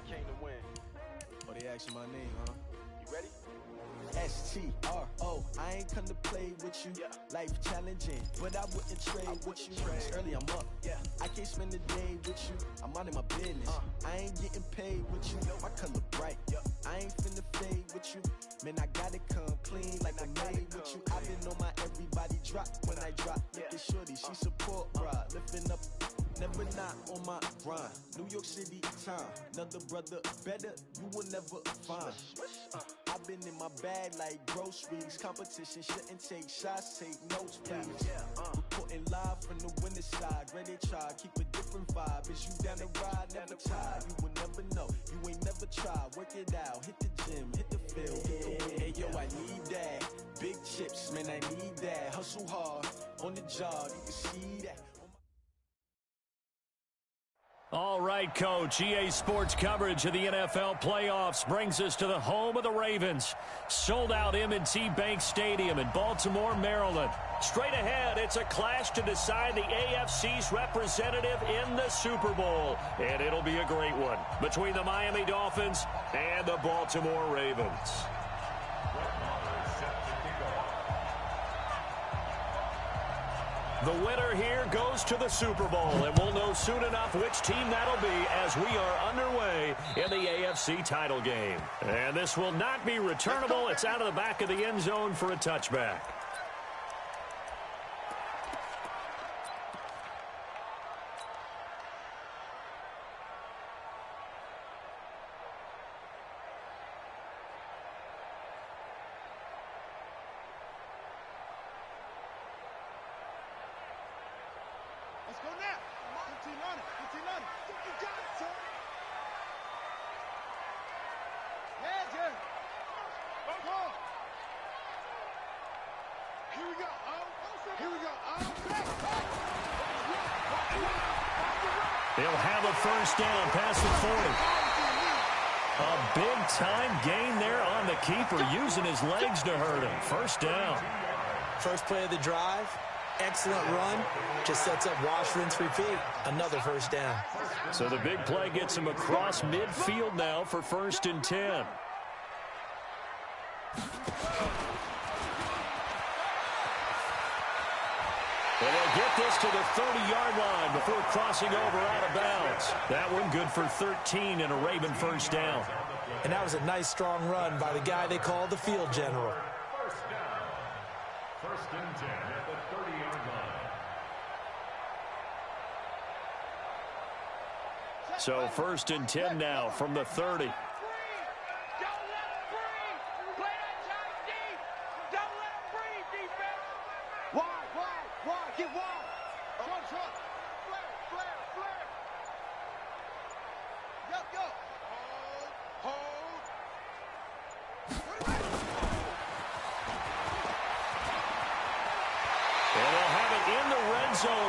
came to win. Oh, they asking my name, huh? You ready? STRO, I ain't come to play with you. Yeah. Life challenging, but I wouldn't trade with you. It's early, I'm up. Yeah. I can't spend the day with you. I'm out of my business. I ain't getting paid with you. My color bright. I ain't finna fade with you. Man, I gotta come clean like I made with you. I've been on my everybody drop when I drop. Look at shorty, she support ride. Lifting up, never not on my grind. New York City time, another brother better, you will never find. I've been in my bag like groceries. Competition shouldn't take shots, take notes, please. Reporting live from the winning side. Ready to try, keep a different vibe. Is you down the ride, never tired. You will never know, you ain't never tried. Work it out, hit the gym, hit the field, hit the win. Hey yo, I need that. Big chips, man, I need that. Hustle hard, on the job, you can see that. All right, Coach. EA Sports coverage of the NFL playoffs brings us to the home of the Ravens. Sold out M&T Bank Stadium in Baltimore, Maryland. Straight ahead, it's a clash to decide the AFC's representative in the Super Bowl. And it'll be a great one between the Miami Dolphins and the Baltimore Ravens. The winner here goes to the Super Bowl, and we'll know soon enough which team that'll be as we are underway in the AFC title game. And this will not be returnable. It's out of the back of the end zone for a touchback. They'll have a first down past the 40. A big-time gain there on the keeper, using his legs to hurt him. First down. First play of the drive, excellent run. Just sets up wash, rinse, repeat. Another first down. So the big play gets him across midfield now for 1st and 10. And they'll get this to the 30-yard line before crossing over out of bounds. That one good for 13 and a Raven first down. And that was a nice, strong run by the guy they call the field general. First down. 1st and 10 at the 30-yard line. So 1st and 10 now from the 30.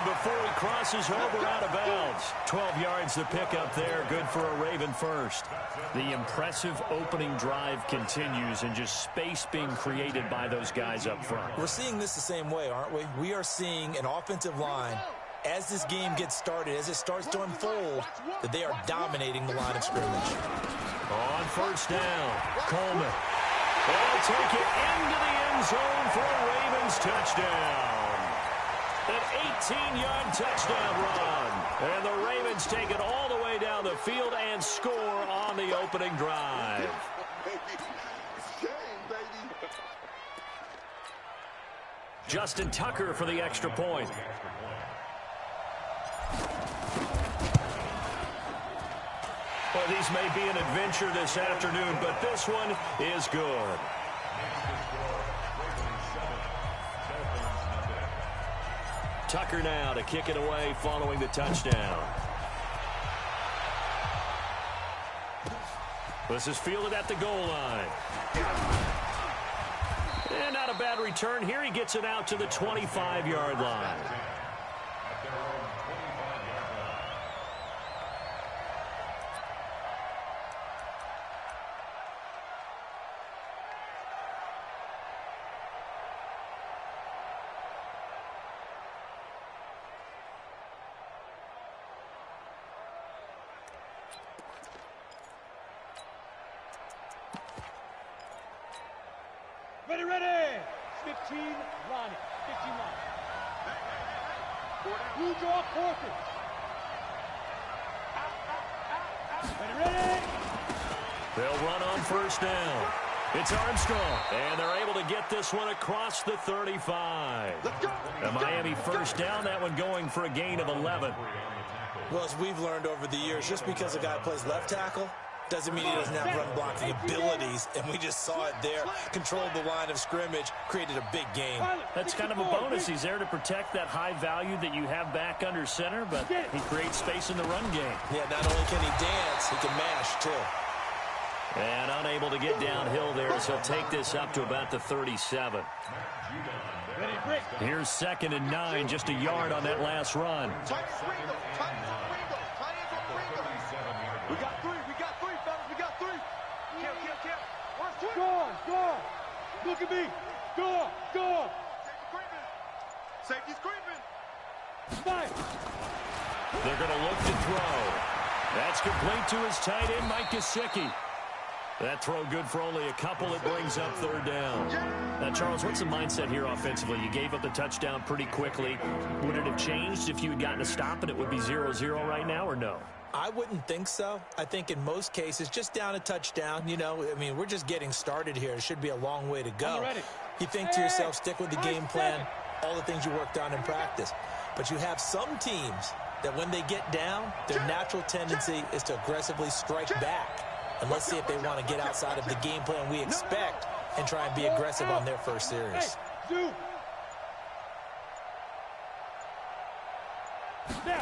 Before he crosses over out of bounds. 12 yards to pick up there. Good for a Raven first. The impressive opening drive continues and just space being created by those guys up front. We're seeing this the same way, aren't we? We are seeing an offensive line, as this game gets started, as it starts to unfold, that they are dominating the line of scrimmage. On first down, Coleman. They'll take it into the end zone for a Ravens touchdown. An 18-yard touchdown run. And the Ravens take it all the way down the field and score on the opening drive. Justin Tucker for the extra point. Well, these may be an adventure this afternoon, but this one is good. Tucker now to kick it away following the touchdown. This is fielded at the goal line. And not a bad return here. He gets it out to the 25-yard line. Ready, ready. 15 line. 15 line. Blue draw quarters. Ready, ready. They'll run on first down. It's Armstrong, and they're able to get this one across the 35. The Miami first down, that one going for a gain of 11. Well, as we've learned over the years, just because a guy plays left tackle doesn't mean he doesn't have run blocking abilities, and we just saw it there. Controlled the line of scrimmage, created a big gain. That's kind of a bonus. He's there to protect that high value that you have back under center, but he creates space in the run game. Yeah, not only can he dance, he can mash, too. And unable to get downhill there, so he'll take this up to about the 37. Here's 2nd and 9, just a yard on that last run. We got three, fellas, we got three. Kill. Go. Look at me. Go. Safety's creeping. Fire. They're going to look to throw. That's complete to his tight end, Mike Gesicki. That throw good for only a couple. It brings up 3rd down. Now, Charles, what's the mindset here offensively? You gave up the touchdown pretty quickly. Would it have changed if you had gotten a stop and it would be 0-0 right now, or no? I wouldn't think so. I think in most cases, just down a touchdown, you know, I mean, we're just getting started here. It should be a long way to go. You think to yourself, stick with the game plan, all the things you worked on in practice. But you have some teams that when they get down, their natural tendency is to aggressively strike back. And let's see if they want to get outside of the game plan we expect and try and be aggressive on their first series.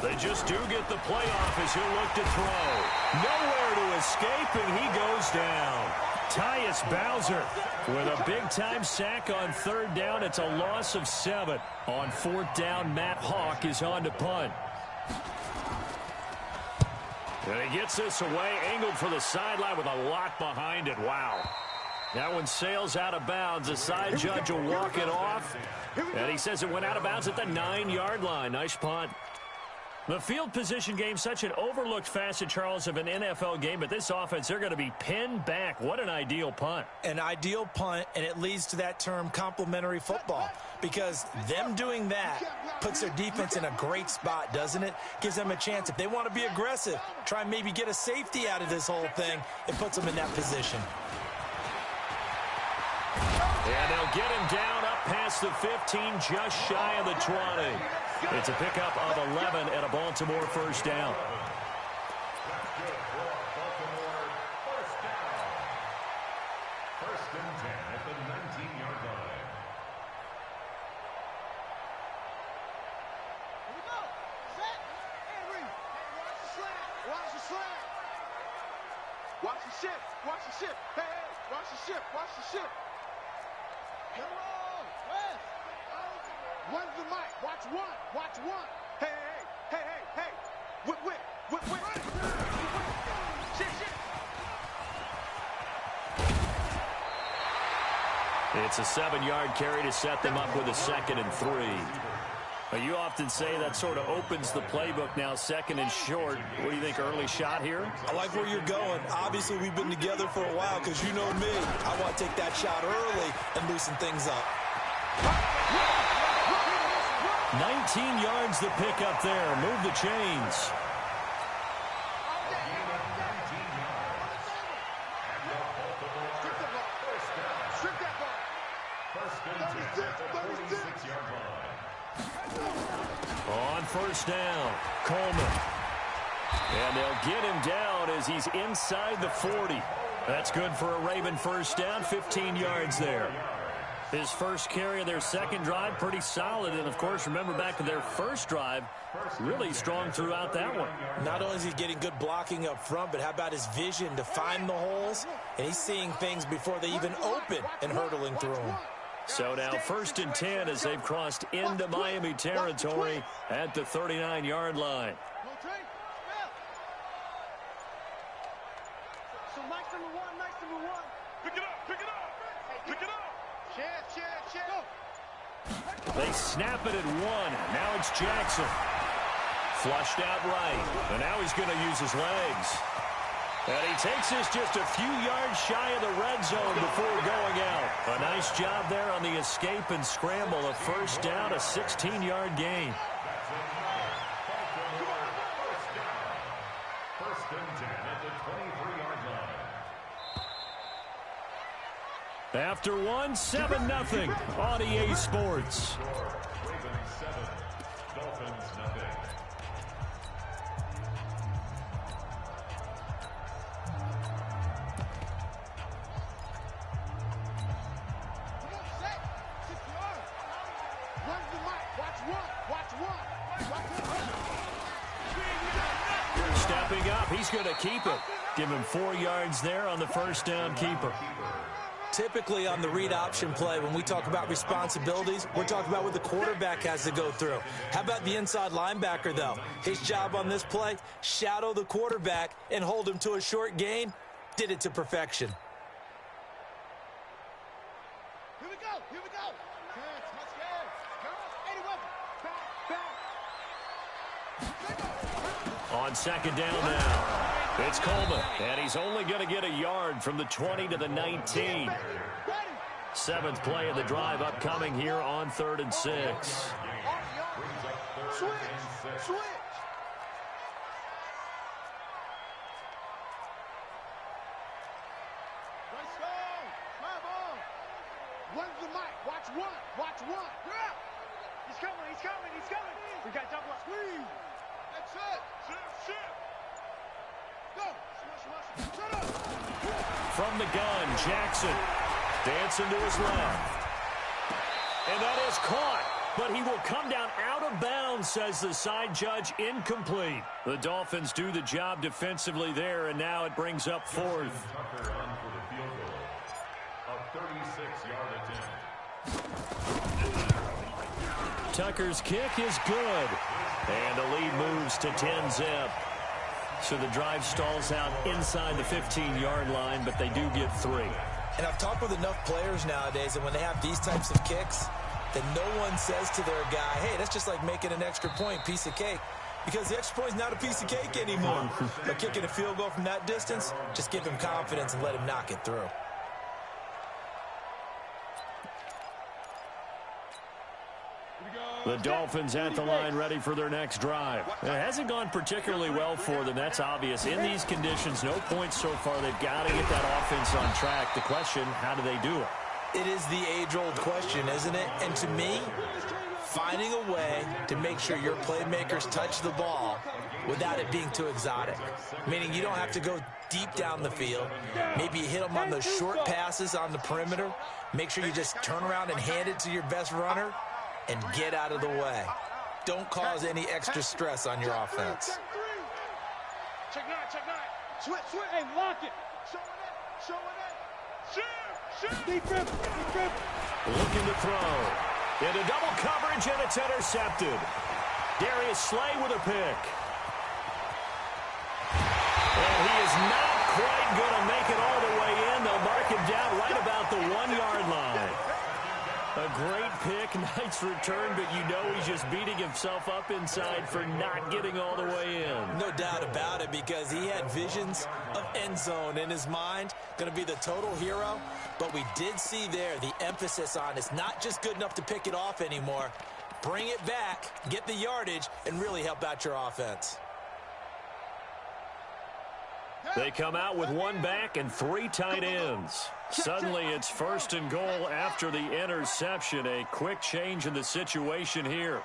They just do get the playoff as he'll look to throw. Nowhere to escape, and he goes down. Tyus Bowser with a big-time sack on 3rd down. It's a loss of 7. On 4th down, Matt Hawk is on to punt. And he gets this away, angled for the sideline with a lot behind it. Wow. That one sails out of bounds. The side judge will walk it off. And he says it went out of bounds at the 9-yard line. Nice punt. The field position game, such an overlooked facet, Charles, of an NFL game, but this offense, they're going to be pinned back. What an ideal punt. An ideal punt, and it leads to that term complementary football, because them doing that puts their defense in a great spot, doesn't it? Gives them a chance. If they want to be aggressive, try and maybe get a safety out of this whole thing, it puts them in that position. And they'll get him down up past the 15, just shy of the 20. It's a pickup of 11 and a Baltimore first down. First and 10 at the 19-yard line. Here we go. Set. And read. Watch the slant. Watch the slant. Watch the shift. Watch the shift. Hey. Watch the shift. Watch the shift. Come on. West. One's the mic. Watch one. Watch one. Hey. Whip. Shit. It's a 7-yard carry to set them up with a 2nd and 3. Now, you often say that sort of opens the playbook now, 2nd and short. What do you think, early shot here? I like where you're going. Obviously, we've been together for a while because you know me. I want to take that shot early and loosen things up. 19 yards the pickup there. Move the chains. On first down, Coleman. And they'll get him down as he's inside the 40. That's good for a Raven first down, 15 yards there. His first carry of their second drive, pretty solid. And, of course, remember back to their first drive, really strong throughout that one. Not only is he getting good blocking up front, but how about his vision to find the holes? And he's seeing things before they even open and hurdling through them. So now 1st and 10 as they've crossed into Miami territory at the 39-yard line. So Mike's number one. Pick it up. They snap it at 1. Now it's Jackson. Flushed out right. And now he's going to use his legs. And he takes this just a few yards shy of the red zone before going out. A nice job there on the escape and scramble. A first down, a 16-yard gain. First and 10 at the 23-yard line. After one, 7-0 on EA Sports. Ravens 7, Dolphins nothing. Stepping up, he's going to keep it. Give him 4 yards there on the first down keeper. Typically on the read option play, when we talk about responsibilities, we're talking about what the quarterback has to go through. How about the inside linebacker, though? His job on this play, shadow the quarterback and hold him to a short gain. Did it to perfection. Here we go. Here we go. Let's go. On second down now. It's Coleman, and he's only going to get a yard from the 20 to the 19. 7th play of the drive upcoming here on 3rd and 6. Switch. Let's go. Travel. One's the mic. Watch one. Yeah. He's coming. We got double up. Squeeze. That's it. Shift. Go. Shut up. From the gun, Jackson dancing to his left. And that is caught, but he will come down out of bounds, says the side judge. Incomplete. The Dolphins do the job defensively there, and now it brings up 4th. Tucker on for the field goal. A 36-yard attempt. Tucker's kick is good. And the lead moves to 10-zip. So the drive stalls out inside the 15-yard line, but they do get 3. And I've talked with enough players nowadays that when they have these types of kicks, that no one says to their guy, hey, that's just like making an extra point, piece of cake. Because the extra point is not a piece of cake anymore. But kicking a field goal from that distance, just give him confidence and let him knock it through. The Dolphins at the line ready for their next drive. It hasn't gone particularly well for them. That's obvious. In these conditions, no points so far. They've got to get that offense on track. The question, how do they do it? It is the age-old question, isn't it? And to me, finding a way to make sure your playmakers touch the ball without it being too exotic. Meaning you don't have to go deep down the field. Maybe you hit them on those short passes on the perimeter. Make sure you just turn around and hand it to your best runner and get out of the way. Don't cause any extra stress on your offense. Check nine. Switch. Hey, lock it. Show it. Shift. Deep rip. Looking to throw. Into double coverage, and it's intercepted. Darius Slay with a pick. And he is not quite going to make it all the way in. They'll mark him down right about the 1-yard line. A great pick, nice return, but you know he's just beating himself up inside for not getting all the way in. No doubt about it, because he had visions of end zone in his mind. Going to be the total hero. But we did see there the emphasis on it's not just good enough to pick it off anymore. Bring it back, get the yardage, and really help out your offense. They come out with 1 back and 3 tight ends. Suddenly it's 1st and goal after the interception. A quick change in the situation here.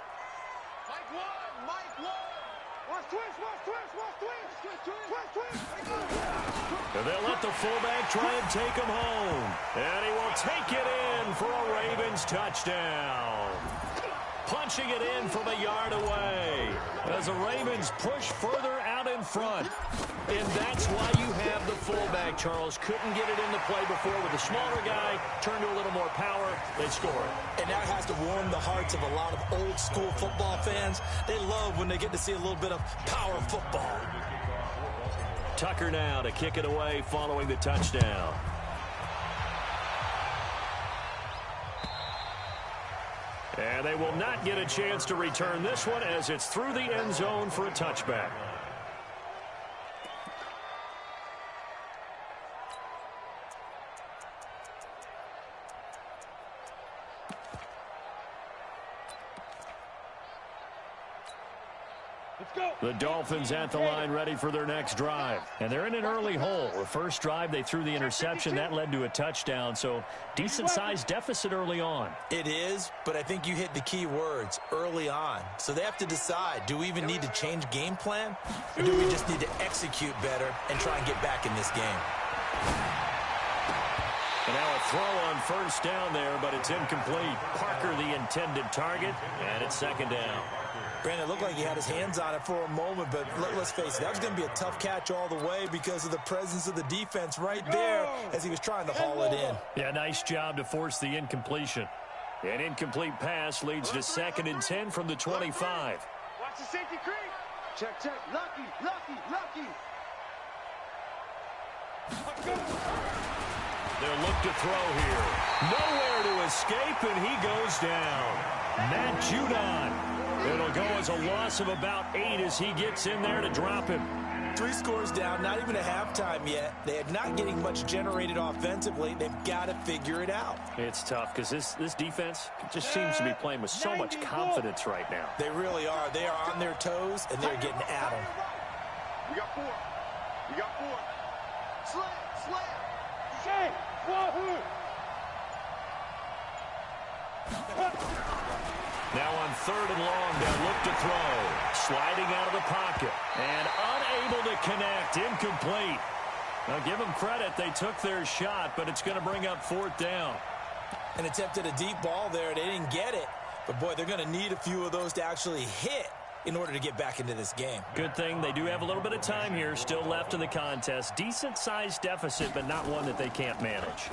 Mike one. Watch twist. And they'll let the fullback try and take him home. And he will take it in for a Ravens touchdown. Punching it in from a yard away as the Ravens push further out in front. And that's why you have the fullback, Charles. Couldn't get it into play before with a smaller guy. Turned to a little more power. They score it. And that has to warm the hearts of a lot of old school football fans. They love when they get to see a little bit of power football. Tucker now to kick it away following the touchdown. And they will not get a chance to return this one as it's through the end zone for a touchback. The Dolphins at the line ready for their next drive. And they're in an early hole. The first drive, they threw the interception. That led to a touchdown, so decent-sized deficit early on. It is, but I think you hit the key words, early on. So they have to decide, do we even need to change game plan? Or do we just need to execute better and try and get back in this game? And now a throw on first down there, but it's incomplete. Parker the intended target, and it's second down. Brandon, it looked like he had his hands on it for a moment, but let's face it, that was going to be a tough catch all the way because of the presence of the defense right there as he was trying to haul it in. Yeah, nice job to force the incompletion. An incomplete pass leads to 2nd and 10 from the 25. Watch the safety creep. Check, check. Lucky, lucky, lucky. They'll look to throw here. Nowhere to escape, and he goes down. Matt Judon. It'll go as a loss of about 8 as he gets in there to drop him. 3 scores down, not even a halftime yet. They are not getting much generated offensively. They've got to figure it out. It's tough because this defense just seems to be playing with so much confidence right now. They really are. They are on their toes, and they're getting at them. We got 4. We got 4. Slam, slam. Shake, wahoo. Now on 3rd and long, they'll look to throw. Sliding out of the pocket. And unable to connect. Incomplete. Now give them credit. They took their shot, but it's going to bring up 4th down. And attempted a deep ball there. They didn't get it. But, boy, they're going to need a few of those to actually hit in order to get back into this game. Good thing they do have a little bit of time here still left in the contest. Decent-sized deficit, but not one that they can't manage.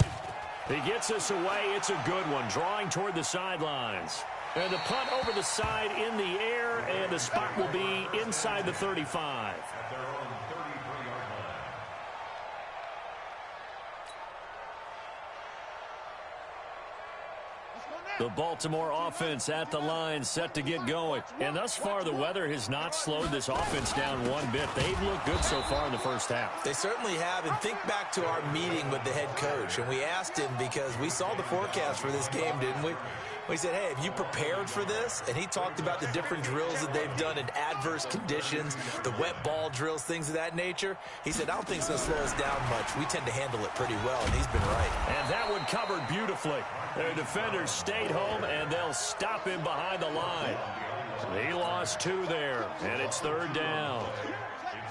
He gets us away. It's a good one. Drawing toward the sidelines. And the punt over the side in the air, and the spot will be inside the 35. The Baltimore offense at the line, set to get going. And thus far, the weather has not slowed this offense down one bit. They've looked good so far in the first half. They certainly have. And think back to our meeting with the head coach. And we asked him because we saw the forecast for this game, didn't we? We said, hey, have you prepared for this? And he talked about the different drills that they've done in adverse conditions, the wet ball drills, things of that nature. He said, I don't think it's going to slow us down much. We tend to handle it pretty well, and he's been right. And that one covered beautifully. Their defenders stayed home, and they'll stop him behind the line. He lost 2 there, and it's 3rd down.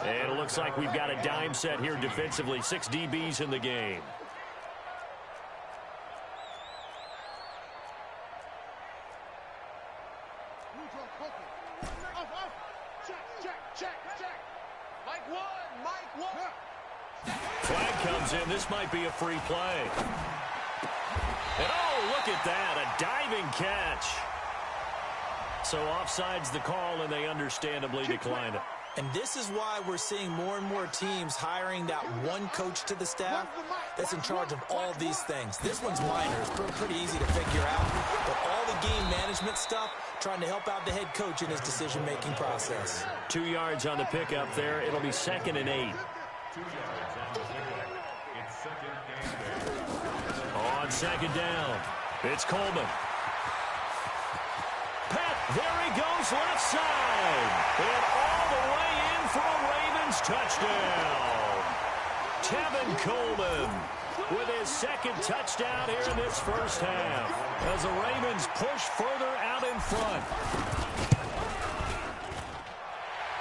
And it looks like we've got a dime set here defensively. 6 DBs in the game. Flag comes in. This might be a free play. And oh, look at that. A diving catch. So offside's the call, and they understandably declined it. And this is why we're seeing more and more teams hiring that one coach to the staff that's in charge of all these things. This one's minor. It's pretty easy to figure out. But all the game management stuff, trying to help out the head coach in his decision-making process. 2 yards on the pickup there. It'll be 2nd and 8. 2 yards on the pickup. It's 2nd and 8. On 2nd down, it's Coleman. Pat, there he goes left side. And all the way in for a Ravens touchdown. Tevin Coleman with his 2nd touchdown here in this first half as the Ravens push further out in front.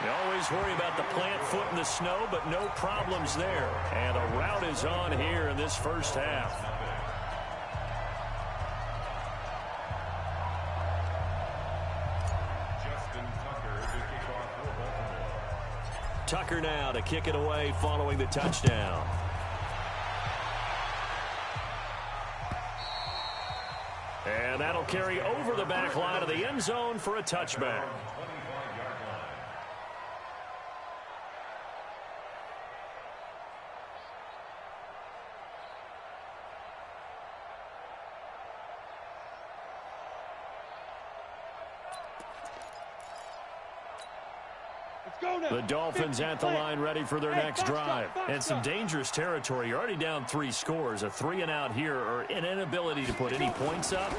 You always worry about the plant foot in the snow, but no problems there. And a rout is on here in this first half. Tucker now to kick it away following the touchdown. And that'll carry over the back line of the end zone for a touchback. The Dolphins at the line ready for their next drive. And some dangerous territory. You're already down 3 scores. A 3-and-out here or an inability to put any points up.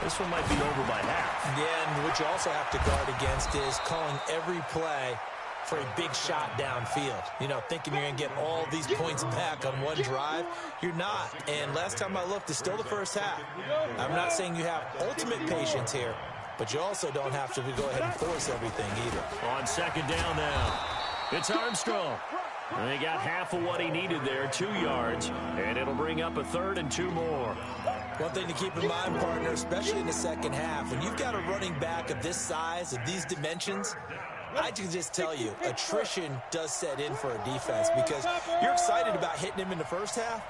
This one might be over by half. Yeah, and what you also have to guard against is calling every play for a big shot downfield. You know, thinking you're going to get all these points back on one drive. You're not. And last time I looked, it's still the first half. I'm not saying you have ultimate patience here, but you also don't have to go ahead and force everything either. On second down now, it's Armstrong. And he got half of what he needed there, 2 yards, and it'll bring up a 3rd and 2 more. One thing to keep in mind, partner, especially in the second half, when you've got a running back of this size, of these dimensions, I can just tell you, attrition does set in for a defense because you're excited about hitting him in the first half.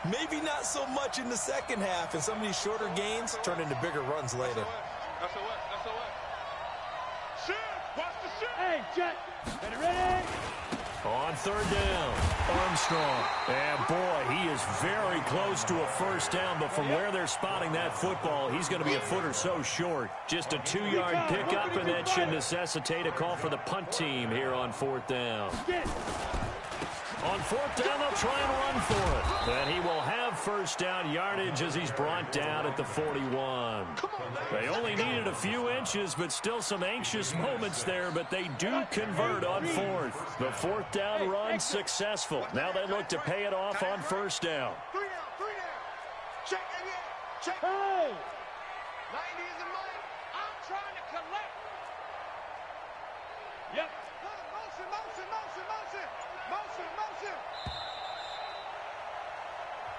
Maybe not so much in the second half, and some of these shorter gains turn into bigger runs later. Hey, Jet. Ready? On 3rd down, Armstrong. And boy, he is very close to a first down, but from where they're spotting that football, he's going to be a foot or so short. Just a 2-yard pickup, and that should necessitate a call for the punt team here on 4th down. On 4th down, they'll try and run for it. And he will have first down yardage as he's brought down at the 41. They only needed a few inches, but still some anxious moments there, but they do convert on 4th. The 4th down run successful. Now they look to pay it off on first down. 3 down. Check, check. Hey! 90 is the money. I'm trying to collect. Yep. Motion.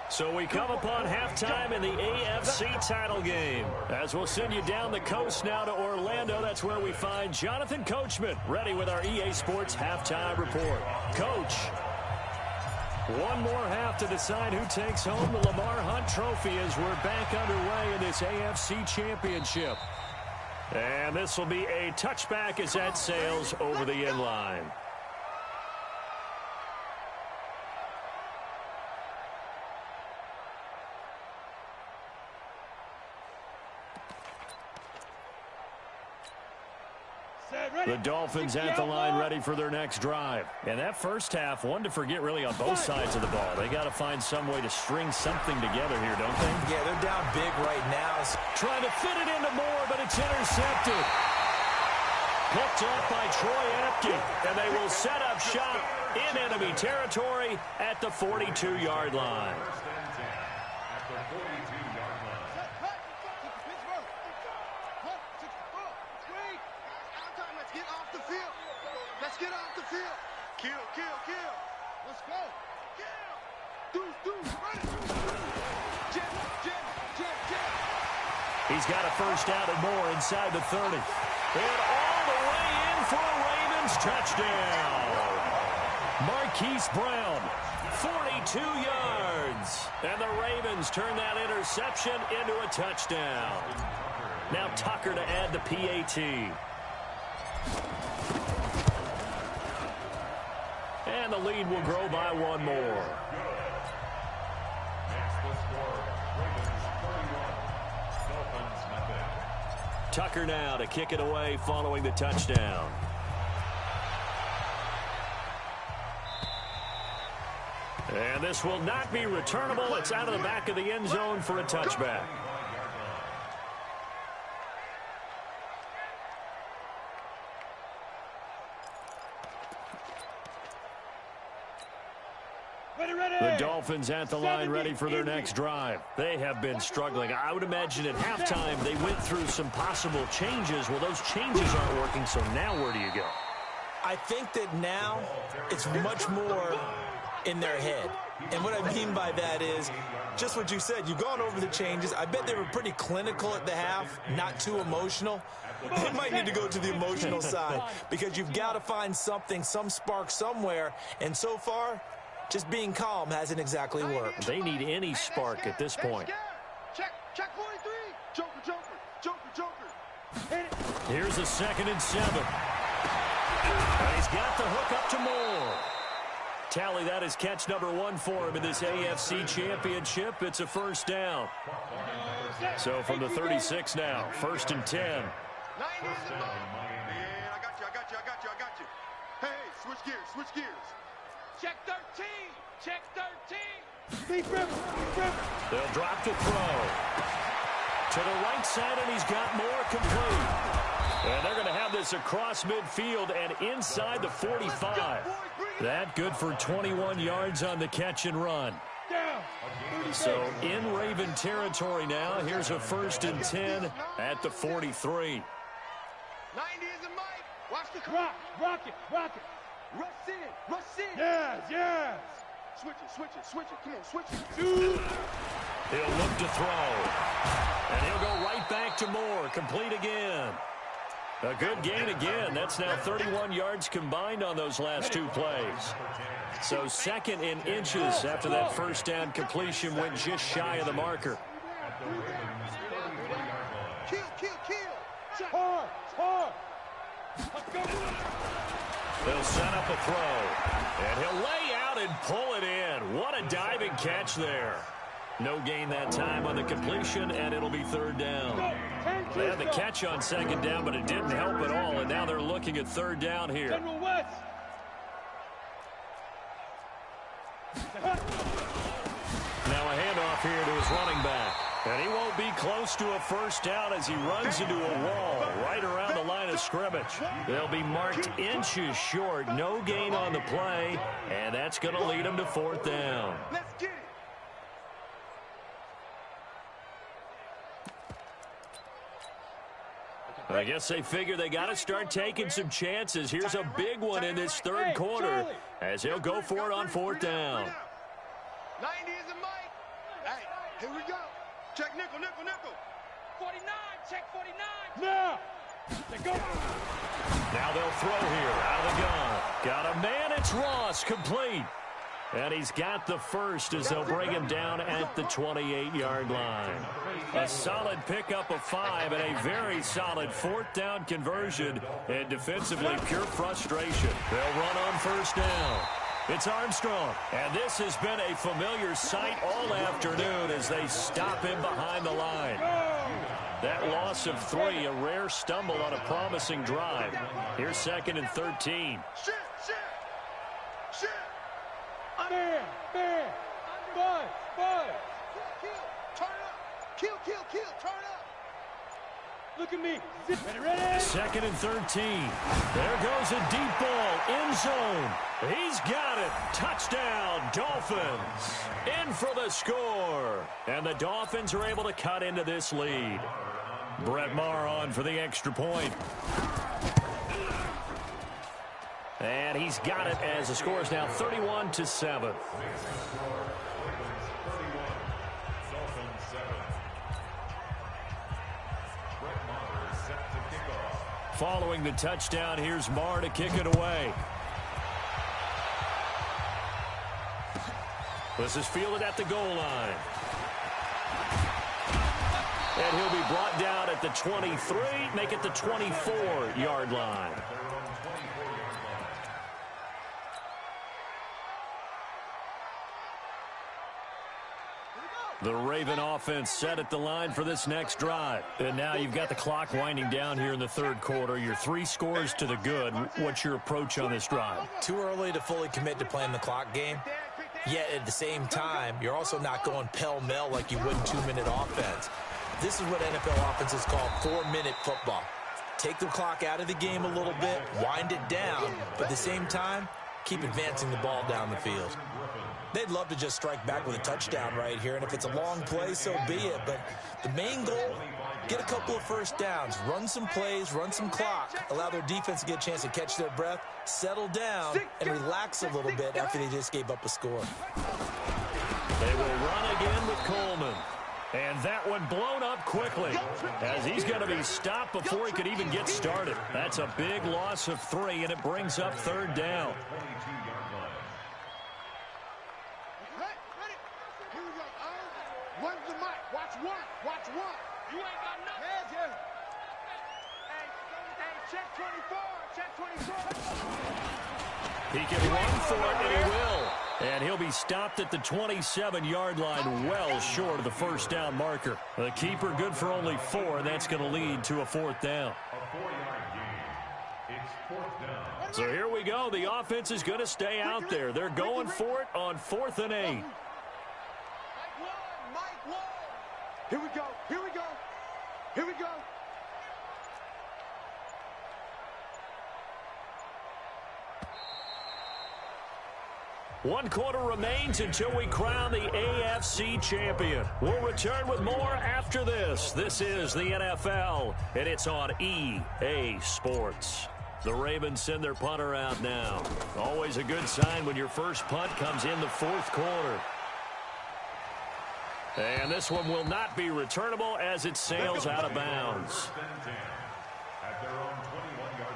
So we come upon halftime in the AFC title game. As we'll send you down the coast now to Orlando, that's where we find Jonathan Coachman ready with our EA Sports halftime report. Coach, one more half to decide who takes home the Lamar Hunt Trophy as we're back underway in this AFC Championship. And this will be a touchback as that sails over the end line. The Dolphins at the line ready for their next drive. And that first half, one to forget really on both sides of the ball. They got to find some way to string something together here, don't they? Yeah, they're down big right now. Trying to fit it into Moore, but it's intercepted. Picked up by Troy Apke, and they will set up shop in enemy territory at the 42-yard line. Let's get off the field. Kill. Let's go. Kill. Deuce, run it. Jet. He's got a first down and more inside the 30. And all the way in for a Ravens touchdown. Marquise Brown, 42 yards. And the Ravens turn that interception into a touchdown. Now Tucker to add the PAT. And the lead will grow by one more. Tucker now to kick it away following the touchdown. And this will not be returnable. It's out of the back of the end zone for a touchback. The Dolphins at the line ready for their next drive. They have been struggling. I would imagine at halftime they went through some possible changes. Well, those changes aren't working, so now where do you go? I think that now it's much more in their head. And what I mean by that is just what you said. You've gone over the changes. I bet they were pretty clinical at the half, not too emotional. They might need to go to the emotional side because you've got to find something, some spark somewhere. And so far, just being calm hasn't exactly worked. They need any spark at this point. Check 43. Joker. Here's a 2nd and 7. And he's got the hook up to Moore. Tally, that is catch number 1 for him in this AFC Championship. It's a first down. So from the 36 now, 1st and 10. Man, I got you. Hey, switch gears. Check 13. Deep rip. They'll drop the throw. To the right side, and he's got Moore complete. And they're going to have this across midfield and inside the 45. That good for 21 yards on the catch and run. So in Raven territory now. Here's a 1st and 10 at the 43. 90 is a mic. Watch the Rock it. Rush in. Yes. Switch it. Come on, switch it. He'll look to throw. And he'll go right back to Moore. Complete again. A good gain again. That's now 31 yards combined on those last 2 plays. So 2nd in inches after that 1st down completion went just shy of the marker. Kill. Hard. Let's go. They'll set up a throw. And he'll lay out and pull it in. What a diving catch there. No gain that time on the completion, and it'll be 3rd down. They had the catch on 2nd down, but it didn't help at all, and now they're looking at 3rd down here. General West. Now a handoff here to his running back. And he won't be close to a 1st down as he runs into a wall right around the line of scrimmage. They'll be marked inches short. No gain on the play, and that's going to lead them to 4th down. Let's get it. I guess they figure they got to start taking some chances. Here's a big one in this 3rd quarter as he'll go for it on 4th down. 90 is a mic. Hey, here we go. Check nickel. 49, check 49. Now. Let's go. Now they'll throw here out of the gun. Got a man. It's Ross, complete. And he's got the 1st as they'll bring him down at the 28-yard line. A solid pickup of 5 and a very solid 4th down conversion. And defensively, pure frustration. They'll run on 1st down. It's Armstrong. And this has been a familiar sight all afternoon as they stop him behind the line. That loss of 3, a rare stumble on a promising drive. Here's 2nd and 13. Shit. Man. Bud. Turn up. Kill. Turn up. Look at me. Ready? 2nd and 13. There goes a deep ball. End zone. He's got it. Touchdown, Dolphins. In for the score. And the Dolphins are able to cut into this lead. Brett Maher on for the extra point. And he's got it as the score is now 31-7. Following the touchdown, here's Maher to kick it away. This is fielded at the goal line. And he'll be brought down at the 23, make it the 24-yard line. The Raven offense set at the line for this next drive. And now you've got the clock winding down here in the 3rd quarter. You're 3 scores to the good. What's your approach on this drive? Too early to fully commit to playing the clock game. Yet at the same time, you're also not going pell-mell like you would in 2-minute offense. This is what NFL offenses call 4-minute football. Take the clock out of the game a little bit, wind it down, but at the same time, keep advancing the ball down the field. They'd love to just strike back with a touchdown right here, and if it's a long play, so be it. But the main goal, get a couple of 1st downs, run some plays, run some clock, allow their defense to get a chance to catch their breath, settle down, and relax a little bit after they just gave up a score. They will run again with Coleman. And that one blown up quickly as he's going to be stopped before he could even get started. That's a big loss of 3, and it brings up 3rd down. One's the mic. Watch one. You ain't got nothing. Yeah. Hey, check 24. He can run for it, and he will. And he'll be stopped at the 27-yard line, well short of the 1st down marker. The keeper good for only 4, and that's going to lead to a 4th down. A 4-yard gain. It's 4th down. So here we go. The offense is going to stay out there. They're going for it on 4th and 8. Here we go. 1 quarter remains until we crown the AFC champion. We'll return with more after this. This is the NFL, and it's on EA Sports. The Ravens send their punter out now. Always a good sign when your first punt comes in the 4th quarter. And this one will not be returnable as it sails out of bounds. At their own 21-yard line.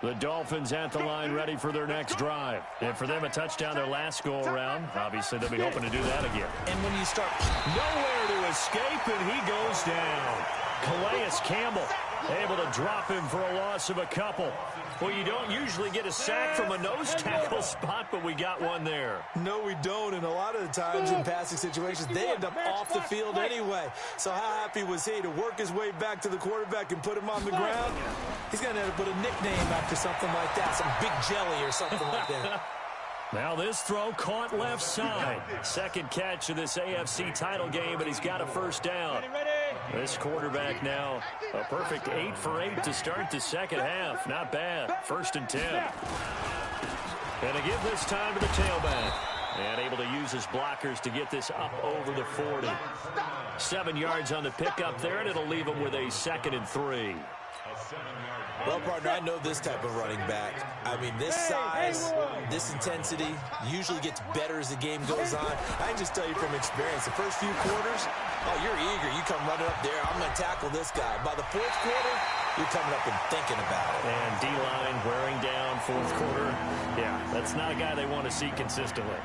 The Dolphins at the line ready for their next drive. And for them, a touchdown their last go-around. Obviously, they'll be hoping to do that again. And when you start... Nowhere to escape, and he goes down. Calais Campbell able to drop him for a loss of a couple. Well, you don't usually get a sack from a nose tackle spot, but we got one there. No, we don't, and a lot of the times in passing situations, they end up off the field anyway. So how happy was he to work his way back to the quarterback and put him on the ground? He's going to have to put a nickname after something like that, some Big Jelly or something like that. Now this throw caught left side. Second catch of this AFC title game, but he's got a first down. This quarterback now a perfect 8 for 8 to start the second half. Not bad. 1st and 10. And to give this time to the tailback. And able to use his blockers to get this up over the 40. 7 yards on the pickup there, and it'll leave him with a 2nd and 3. Well, partner, I know this type of running back. I mean, this size, this intensity usually gets better as the game goes on. I can just tell you from experience, the first few quarters, oh, you're eager. You come running up there. I'm going to tackle this guy. By the 4th quarter, you're coming up and thinking about it. And D-line wearing down 4th quarter. Yeah, that's not a guy they want to see consistently.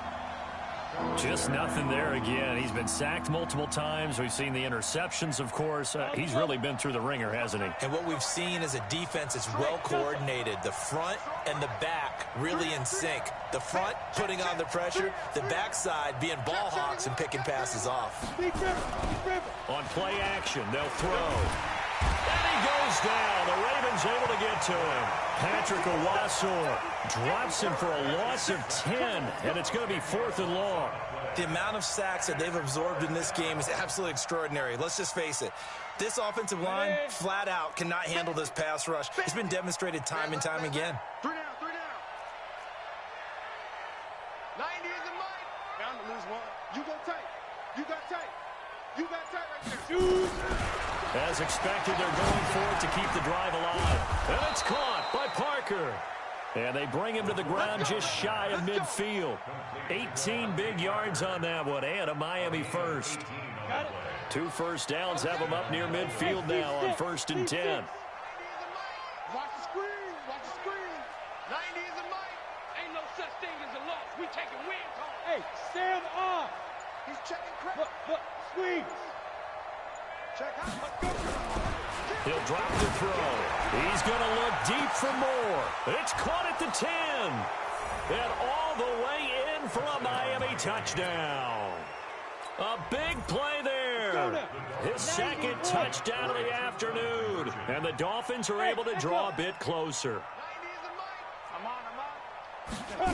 Just nothing there again. He's been sacked multiple times. We've seen the interceptions, of course. He's really been through the ringer, hasn't he? And what we've seen is a defense that's well coordinated. The front and the back really in sync. The front putting on the pressure. The backside being ball hawks and picking passes off. On play action, they'll throw. And he goes down. The Ravens able to get to him. Patrick Owusu drops him for a loss of 10, and it's going to be 4th and long. The amount of sacks that they've absorbed in this game is absolutely extraordinary. Let's just face it. This offensive line, flat out, cannot handle this pass rush. It's been demonstrated time and time again. 3 down. 90 is the mic. Bound to lose one. You go tight. You got tight. You got tight right there. As expected, they're going for it to keep the drive alive. And it's caught by Parker. And they bring him to the ground just shy of midfield. 18 big yards on that one, and a Miami first. 2 first downs have them up near midfield now on 1st and 10. Watch the screen. Watch the screen. 90 is the mic. Ain't no such thing as a loss. We taking wins home. Hey, stand off. He's checking credit. Look, squeeze. Check out. He'll drop the throw. He's going to look deep for more. It's caught at the 10. And all the way in for a Miami touchdown. A big play there. His 2nd touchdown of the afternoon. And the Dolphins are able to draw a bit closer. 90 is the mic. I'm on.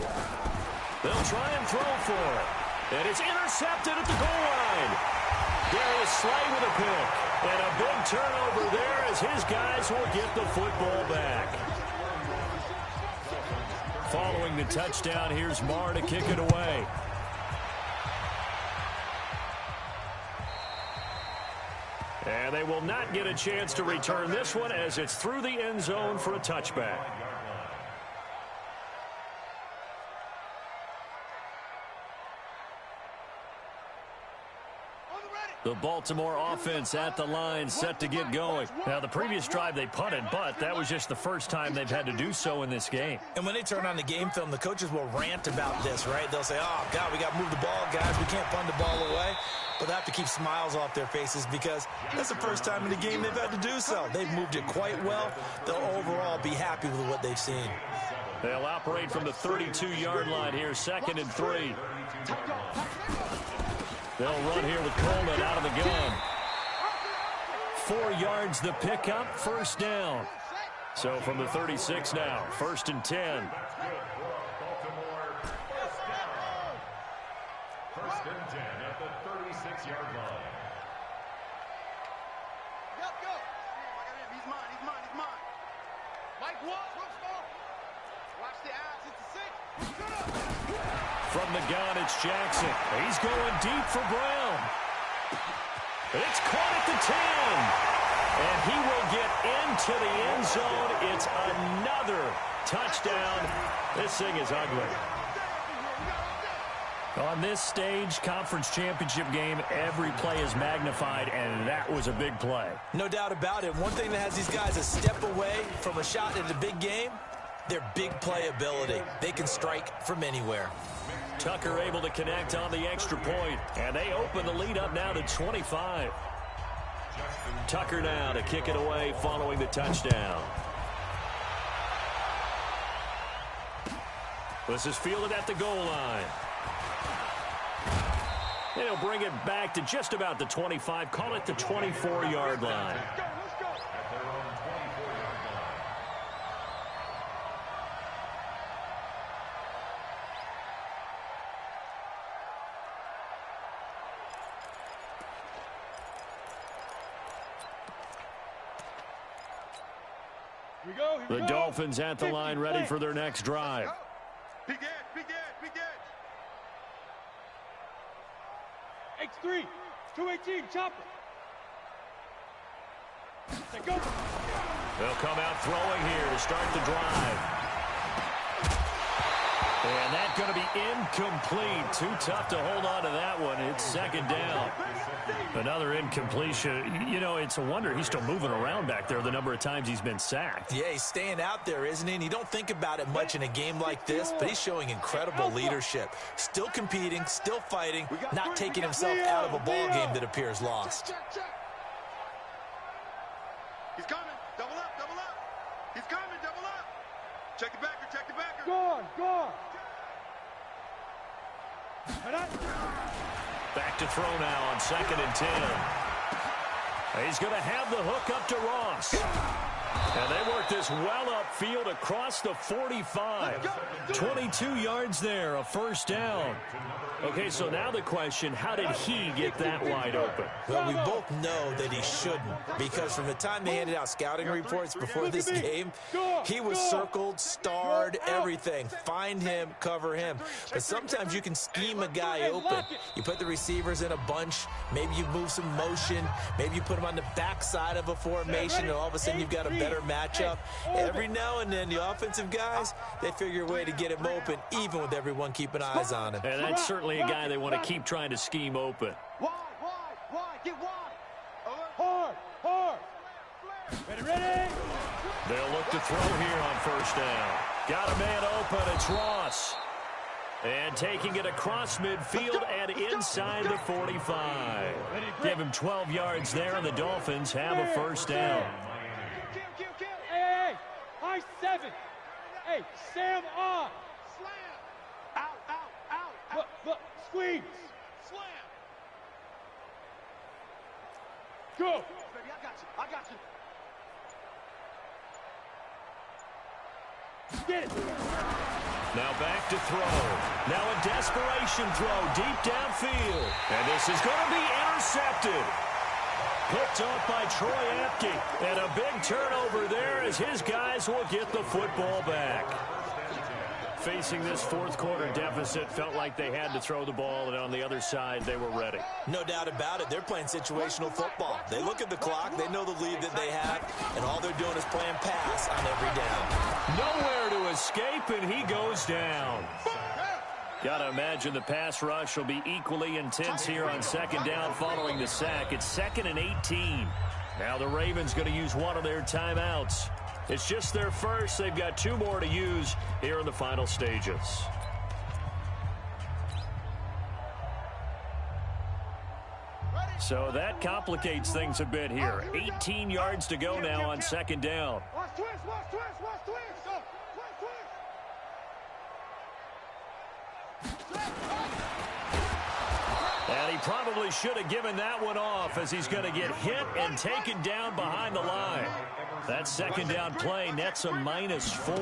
They'll try and throw for it. And it's intercepted at the goal line. Darius Slay with a pick. And a big turnover there as his guys will get the football back. Following the touchdown, here's Marr to kick it away. And they will not get a chance to return this one as it's through the end zone for a touchback. The Baltimore offense at the line, set to get going. Now, the previous drive they punted, but that was just the first time they've had to do so in this game. And when they turn on the game film, the coaches will rant about this, right? They'll say, oh, God, we got to move the ball, guys. We can't punt the ball away. But they have to keep smiles off their faces because that's the first time in the game they've had to do so. They've moved it quite well. They'll overall be happy with what they've seen. They'll operate from the 32-yard line here, 2nd and 3. They'll run here with Coleman out of the gun. 4 yards the pickup, first down. So from the 36 now, 1st and 10. That's good for Baltimore. First down. 1st and 10 at the 36-yard line. Go. He's mine. Mike Watts. Watch the eyes. It's a 6. From the gun, it's Jackson. He's going deep for Brown. It's caught at the 10. And he will get into the end zone. It's another touchdown. This thing is ugly. On this stage, conference championship game, every play is magnified, and that was a big play. No doubt about it. One thing that has these guys a step away from a shot at a big game, their big play ability. They can strike from anywhere. Tucker able to connect on the extra point, and they open the lead up now to 25. Tucker now to kick it away following the touchdown. This is fielded at the goal line. And he'll bring it back to just about the 25. Call it the 24-yard line. At their own 24-yard line. Here we go. The Dolphins at the line ready for their next drive. Big edge. X3, 218, chopper. They go. They'll come out throwing here to start the drive. And that's going to be incomplete. Too tough to hold on to that one. It's 2nd down. Another incompletion. You know, it's a wonder he's still moving around back there the number of times he's been sacked. Yeah, he's staying out there, isn't he? And you don't think about it much in a game like this, but he's showing incredible leadership. Still competing, still fighting, not taking himself out of a ball game that appears lost. Check. He's coming. Double up. He's coming. Double up. Check the backer. Go on. Back to throw now on 2nd and 10. He's going to have the hook up to Ross. And they work this well upfield across the 45. 22 yards there, a 1st down. Okay, so now the question, how did he get that wide open? Well, we both know that he shouldn't, because from the time they handed out scouting reports before this game, he was circled, starred, everything. Find him, cover him. But sometimes you can scheme a guy open. You put the receivers in a bunch, maybe you move some motion, maybe you put them on the backside of a formation, and all of a sudden you've got a better matchup. Every now and then, the offensive guys, they figure a way to get him open, even with everyone keeping eyes on him. And that's certainly a guy they want to keep trying to scheme open. Wide. Get wide. Hard. Ready. They'll look to throw here on 1st down. Got a man open. It's Ross. And taking it across midfield and inside the 45. Give him 12 yards there, and the Dolphins have a 1st down. Kill. Hey. High 7. Hey, Sam on. Slam. Out. Look. Squeeze. Slam. Go. Baby, I got you. Get it. Now back to throw. Now a desperation throw deep downfield. And this is going to be intercepted. Picked off by Troy Apke. And a big turnover there as his guys will get the football back. Facing this 4th quarter deficit, felt like they had to throw the ball, and on the other side, they were ready. No doubt about it. They're playing situational football. They look at the clock, they know the lead that they have, and all they're doing is playing pass on every down. Nowhere to escape, and he goes down. Got to imagine the pass rush will be equally intense here on 2nd down following the sack. It's 2nd and 18. Now the Ravens going to use one of their timeouts. It's just their first. They've got 2 more to use here in the final stages. So that complicates things a bit here. 18 yards to go now on 2nd down. Watch twist. And he probably should have given that one off as he's going to get hit and taken down behind the line. That second down play nets a -4.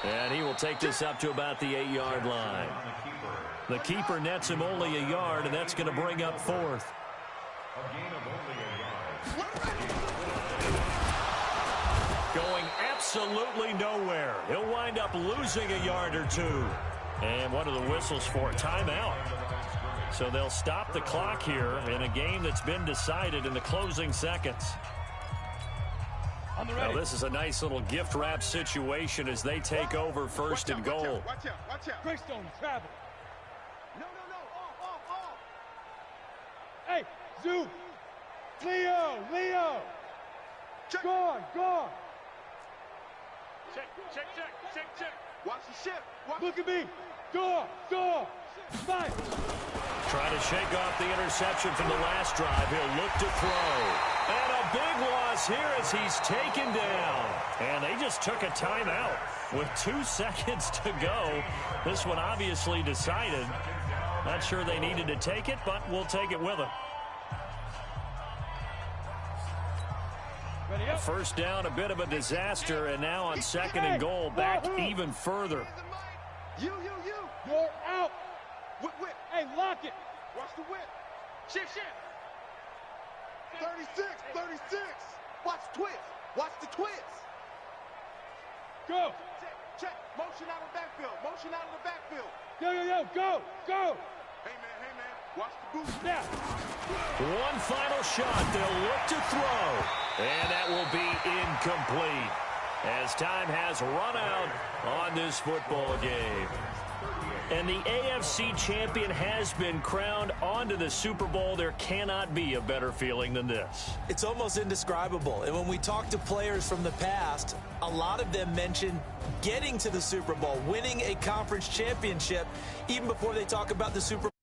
And he will take this up to about the 8-yard line. The keeper nets him only a yard, and that's going to bring up 4th. Going absolutely nowhere. He'll wind up losing a yard or 2. And what are the whistles for? Timeout. So they'll stop the clock here in a game that's been decided in the closing seconds. Now, this is a nice little gift wrap situation as they take over 1st and goal. Watch out, watch out. Greystone, travel. No. Off. Hey, Zoo. Leo. Check. Gone. Check. Watch the ship. Look at me. Go. Fight. Trying to shake off the interception from the last drive. He'll look to throw. And a big loss here as he's taken down. And they just took a timeout with 2 seconds to go. This one obviously decided. Not sure they needed to take it, but we'll take it with them. First down, a bit of a disaster, and now on 2nd and goal, back even further. You. You're out. Whip. Hey, lock it. Watch the whip. Shit. 36. Watch the twist. Go. Check. Motion out of the backfield. Yo, go. Hey, man. Watch the boost. Now. One final shot. They'll look to throw. And that will be incomplete as time has run out on this football game. And the AFC champion has been crowned onto the Super Bowl. There cannot be a better feeling than this. It's almost indescribable. And when we talk to players from the past, a lot of them mention getting to the Super Bowl, winning a conference championship, even before they talk about the Super Bowl.